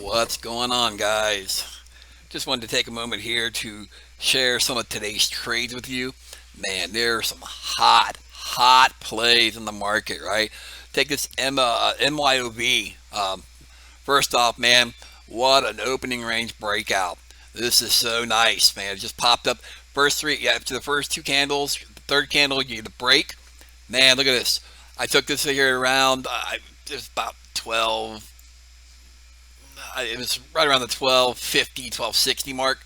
What's going on, guys? Just wanted to take a moment here to share some of today's trades with you. Man, there are some hot plays in the market, right? Take this MYOB. First off, man, what an opening range breakout. This is so nice, man. It just popped up. First three, yeah, after the first two candles, the third candle, you get the break. Man, look at this. I took this here around, just about 12, it was right around the 1250, 1260 mark,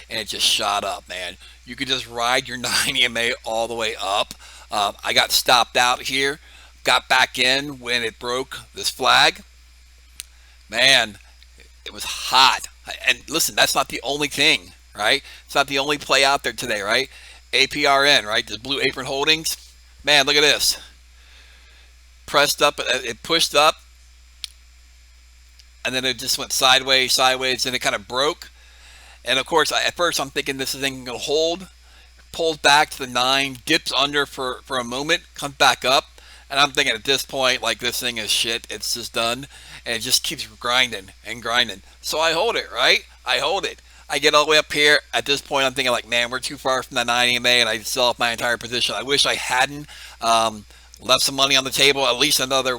and it just shot up, man. You could just ride your 9 EMA all the way up. I got stopped out here, got back in when it broke this flag. Man, it was hot. And listen, that's not the only thing, right? It's not the only play out there today, right? APRN, right? The Blue Apron Holdings. Man, look at this. Pressed up, it pushed up, and then it just went sideways, and it kind of broke. And of course, at first I'm thinking this thing going to hold, pulls back to the 9, dips under for a moment, comes back up, and I'm thinking at this point, like, this thing is shit, it's just done, and it just keeps grinding and grinding. So I hold it, right? I hold it. I get all the way up here. At this point, I'm thinking, like, man, we're too far from the 9 EMA, and I sell off my entire position. I wish I hadn't left some money on the table, at least another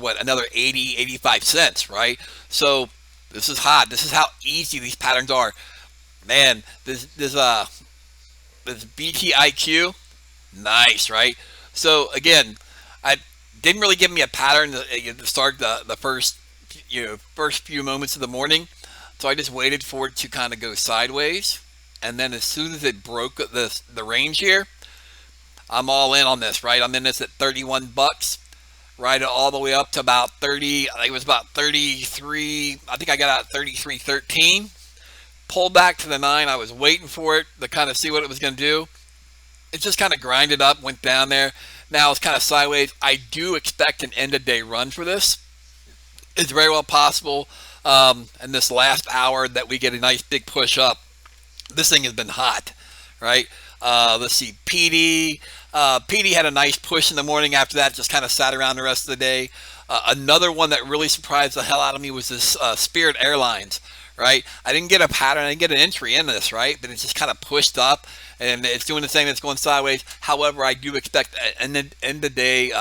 80, 85 cents, right? So this is hot. This is how easy these patterns are. Man, this BTIQ, nice, right? So again, I didn't really give me a pattern to start the first few moments of the morning, so I just waited for it to kind of go sideways, and then as soon as it broke the range here, I'm all in on this, right? I'm in this at 31 bucks, right all the way up to about 30. I think it was about 33. I think I got out at 33.13. Pulled back to the 9. I was waiting for it to kind of see what it was going to do. It just kind of grinded up, went down there. Now it's kind of sideways. I do expect an end of day run for this. It's very well possible in this last hour that we get a nice big push up. This thing has been hot, right? Let's see, PD. PD had a nice push in the morning. After that, just kind of sat around the rest of the day. Another one that really surprised the hell out of me was this Spirit Airlines, right? I didn't get a pattern. I didn't get an entry in this, right? But it just kind of pushed up, and it's doing the thing that's going sideways. However, I do expect an end of day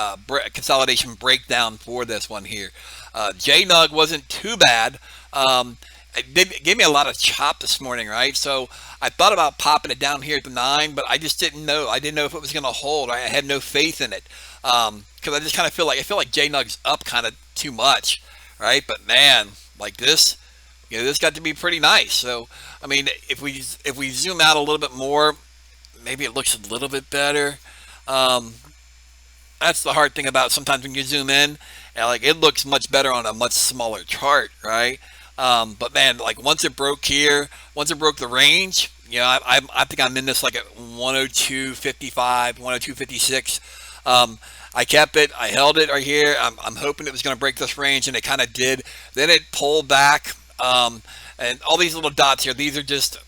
consolidation breakdown for this one here. JNUG wasn't too bad. It gave me a lot of chop this morning, right? So I thought about popping it down here at the 9, but I just didn't know. I didn't know if it was going to hold. I had no faith in it because I just kind of feel like JNUG's up kind of too much, right? But man, like this, this got to be pretty nice. So I mean, if we zoom out a little bit more, maybe it looks a little bit better. That's the hard thing about sometimes when you zoom in, and like it looks much better on a much smaller chart, right? But man, like once it broke here, once it broke the range, I think I'm in this like at 102.55, 102.56. I kept it, I held it right here. I'm hoping it was going to break this range, and it kind of did. Then it pulled back, and all these little dots here, these are just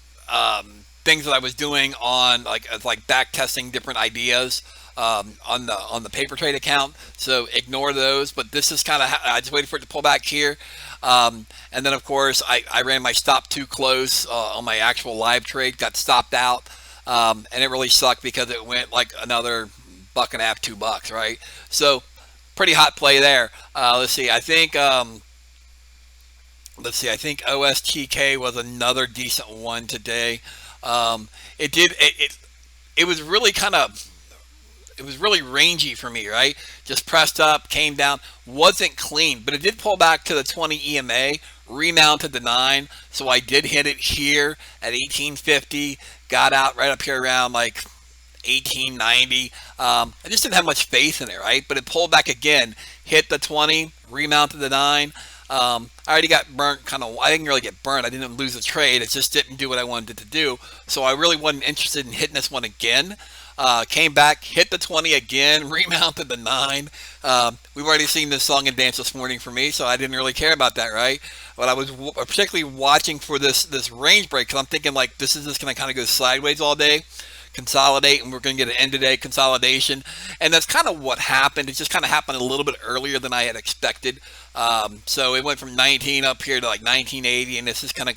things that I was doing on like back testing different ideas on the paper trade account. So ignore those. But this is kind of I just waited for it to pull back here. And then, of course, I ran my stop too close on my actual live trade, got stopped out, and it really sucked because it went like another buck and a half, $2, right? So pretty hot play there. Let's see. I think OSTK was another decent one today. It was really it was really rangy for me, right? Just pressed up, came down, wasn't clean, but it did pull back to the 20 EMA, remounted the 9, so I did hit it here at 1850, got out right up here around like 1890. I just didn't have much faith in it, right? But it pulled back again, hit the 20, remounted the 9. I already got burnt I didn't really get burnt. I didn't lose the trade. It just didn't do what I wanted it to do. So I really wasn't interested in hitting this one again. Came back, hit the 20 again, remounted the 9. We've already seen this song and dance this morning for me, so I didn't really care about that, right? But I was particularly watching for this range break because I'm thinking like this is just going to kind of go sideways all day. consolidate, and we're going to get an end of day consolidation. And that's kind of what happened. It just kind of happened a little bit earlier than I had expected. So it went from 19 up here to like 1980, and this is kind of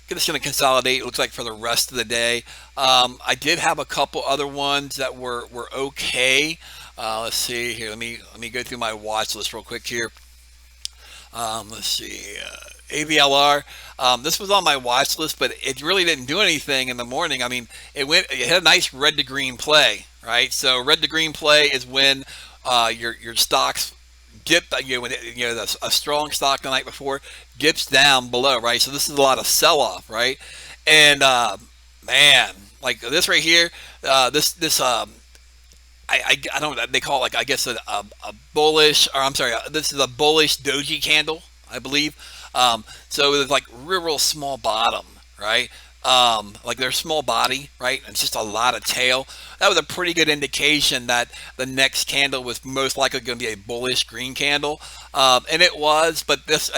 just going to consolidate. It looks like for the rest of the day. I did have a couple other ones that were okay. Let's see here. Let me go through my watch list real quick here. Let's see. AVLR. This was on my watch list, but it really didn't do anything in the morning. I mean, it had a nice red to green play, right? So red to green play is when your stocks dip. When a strong stock the night before dips down below, right? So this is a lot of sell off, right? And man, like this right here, this I don't know. They call it, like, I guess a bullish, or I'm sorry, this is a bullish doji candle, I believe. So it's like real small bottom, right? Like their small body, right? And it's just a lot of tail. That was a pretty good indication that the next candle was most likely going to be a bullish green candle. And it was, but this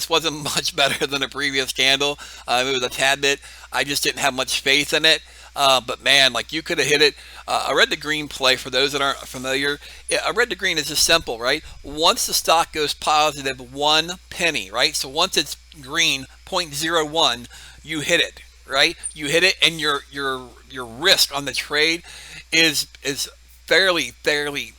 wasn't much better than the previous candle. It was a tad bit. I just didn't have much faith in it. But man, like you could have hit it. A red to green play, for those that aren't familiar, a red to green is just simple, right? Once the stock goes positive 1 penny, right? So once it's green, 0.01, you hit it, right? You hit it, and your risk on the trade is fairly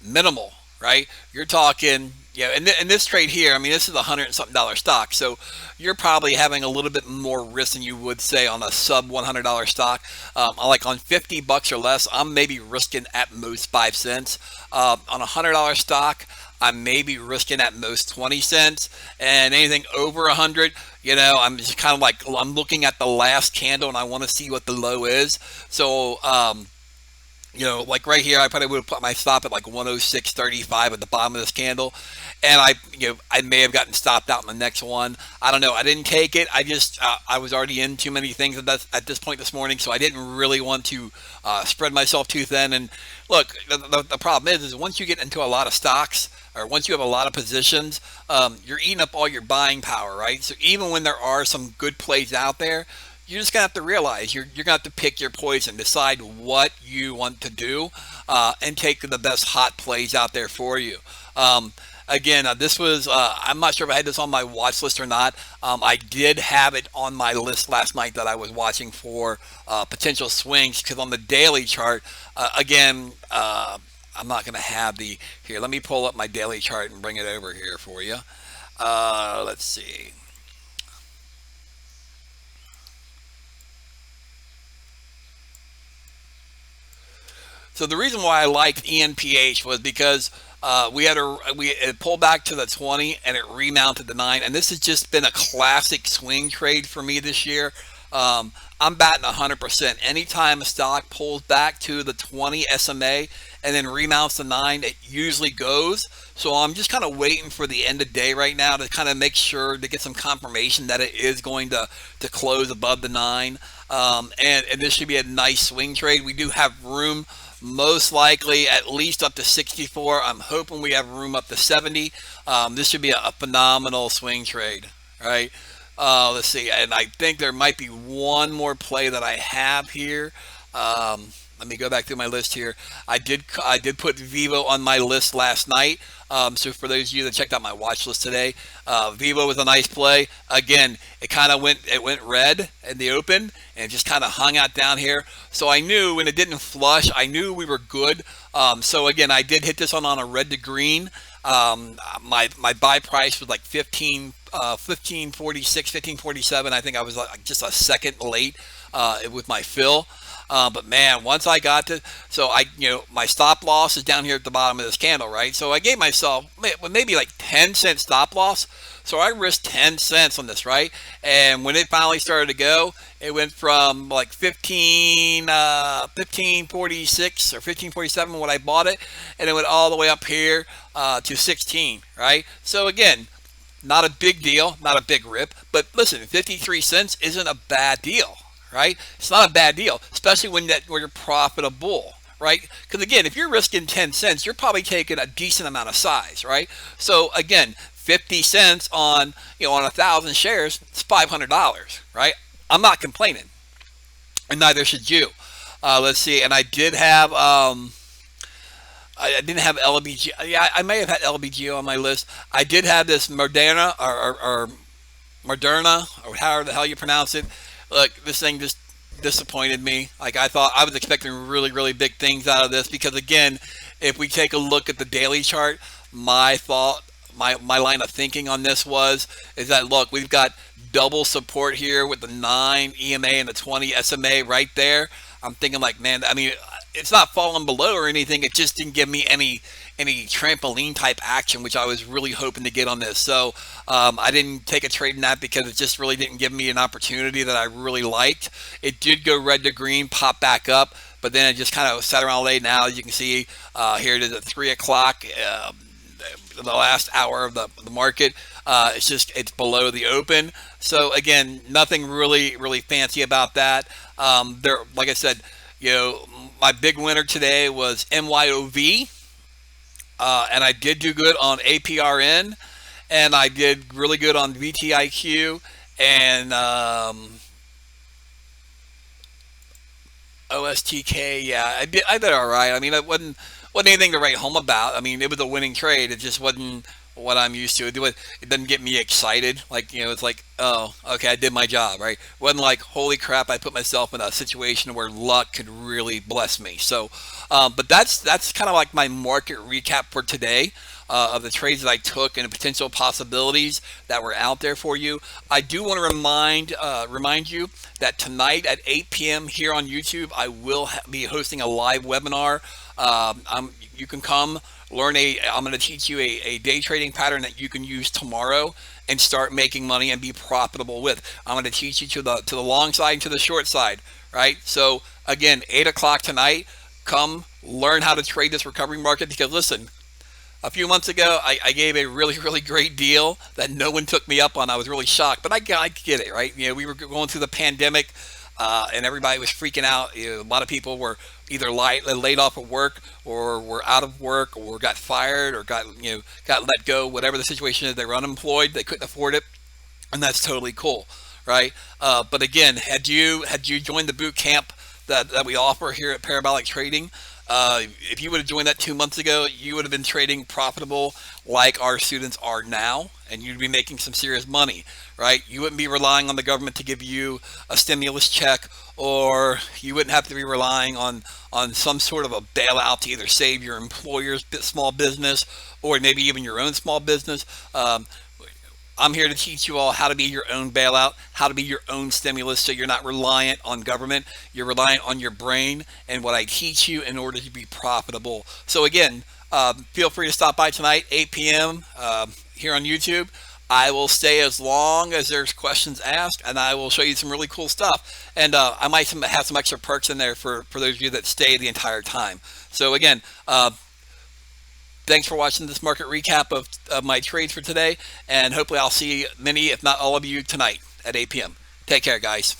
minimal, right? You're talking, in this trade here, I mean, this is $100 and something stock, so you're probably having a little bit more risk than you would say on a sub $100 stock. Like on $50 or less, I'm maybe risking at most 5 cents. On a $100 stock, I may be risking at most 20 cents, and anything over 100, I'm just kind of like, I'm looking at the last candle and I want to see what the low is. So, like right here, I probably would have put my stop at like 106.35 at the bottom of this candle, and I may have gotten stopped out in the next one. I don't know. I didn't take it. I was already in too many things at this point this morning, so I didn't really want to spread myself too thin. And look, the problem is once you get into a lot of stocks, or once you have a lot of positions, you're eating up all your buying power, right? So even when there are some good plays out there, you're just gonna have to realize you're gonna have to pick your poison, decide what you want to do, and take the best hot plays out there for you. Again, this was, I'm not sure if I had this on my watch list or not. I did have it on my list last night that I was watching for potential swings, because on the daily chart, again, I'm not going to have here, let me pull up my daily chart and bring it over here for you. Let's see. So the reason why I liked ENPH was because it pulled back to the 20 and it remounted the 9, and this has just been a classic swing trade for me this year. I'm batting 100%. Anytime a stock pulls back to the 20 SMA and then remounts the 9, it usually goes. So I'm just kind of waiting for the end of day right now to kind of make sure to get some confirmation that it is going to close above the 9. And this should be a nice swing trade. We do have room, most likely at least up to 64. I'm hoping we have room up to 70. This should be a phenomenal swing trade, right? Let's see, and I think there might be one more play that I have here. Let me go back through my list here. I did put Vivo on my list last night. So for those of you that checked out my watch list today, Vivo was a nice play. Again, it went red in the open and just kind of hung out down here. So I knew when it didn't flush, I knew we were good. So again, I did hit this one on a red to green. My buy price was like 1546, 1547. I think I was like just a second late with my fill. But man, once I got to, my stop loss is down here at the bottom of this candle, right? So I gave myself maybe like 10-cent stop loss. So I risked 10 cents on this, right? And when it finally started to go, it went from like 1546 or 1547 when I bought it, and it went all the way up here to 16, right? So again, not a big deal, not a big rip, but listen, 53 cents isn't a bad deal, right? It's not a bad deal, especially when you're profitable, right? Because again, if you're risking 10 cents, you're probably taking a decent amount of size, right? So again, 50 cents on 1,000 shares, it's $500, right? I'm not complaining. and neither should you. Let's see, and I didn't have LBG. Yeah, I may have had LBG on my list. I did have this Moderna or Moderna or however the hell you pronounce it. Look, this thing just disappointed me. Like I thought, I was expecting really, really big things out of this because again, if we take a look at the daily chart, my thought, my line of thinking on this was is that look, we've got double support here with the 9 EMA and the 20 SMA right there. I'm thinking like, man, I mean, it's not falling below or anything. It just didn't give me any trampoline type action, which I was really hoping to get on this. So I didn't take a trade in that because it just really didn't give me an opportunity that I really liked. It did go red to green, pop back up, but then it just kind of sat around all day. Now, as you can see, here it is at 3 o'clock, the last hour of the market. It's below the open. So again, nothing really fancy about that. There, like I said, you know, my big winner today was MYOV, and I did do good on APRN, and I did really good on VTIQ and OSTK. Yeah, I did all right. I mean, it wasn't anything to write home about. I mean, it was a winning trade. It just wasn't what I'm used to. It doesn't get me excited. Like, you know, it's like, oh, okay, I did my job, right? It wasn't like, holy crap, I put myself in a situation where luck could really bless me. So, but that's kind of like my market recap for today. Of the trades that I took and the potential possibilities that were out there for you. I do want to remind you that tonight at 8 p.m. here on YouTube, I will be hosting a live webinar. You can come learn I'm going to teach you a day trading pattern that you can use tomorrow and start making money and be profitable with. I'm going to teach you to the long side and to the short side, right? So again, 8 o'clock tonight, come learn how to trade this recovery market because listen, a few months ago, I gave a really great deal that no one took me up on. I was really shocked, but I get it, right? You know, we were going through the pandemic, and everybody was freaking out. You know, a lot of people were either laid off of work, or were out of work, or got fired, or got let go. Whatever the situation is, they were unemployed. They couldn't afford it, and that's totally cool, right? But again, had you joined the boot camp that we offer here at Parabolic Trading, if you would have joined that 2 months ago, you would have been trading profitable like our students are now, and you'd be making some serious money, right? You wouldn't be relying on the government to give you a stimulus check, or you wouldn't have to be relying on some sort of a bailout to either save your employer's small business or maybe even your own small business. I'm here to teach you all how to be your own bailout, how to be your own stimulus so you're not reliant on government. You're reliant on your brain and what I teach you in order to be profitable. So again, feel free to stop by tonight, 8 p.m. Here on YouTube. I will stay as long as there's questions asked, and I will show you some really cool stuff. And I might have some extra perks in there for those of you that stay the entire time. So again, thanks for watching this market recap of my trades for today, and hopefully I'll see many, if not all of you, tonight at 8 p.m. Take care, guys.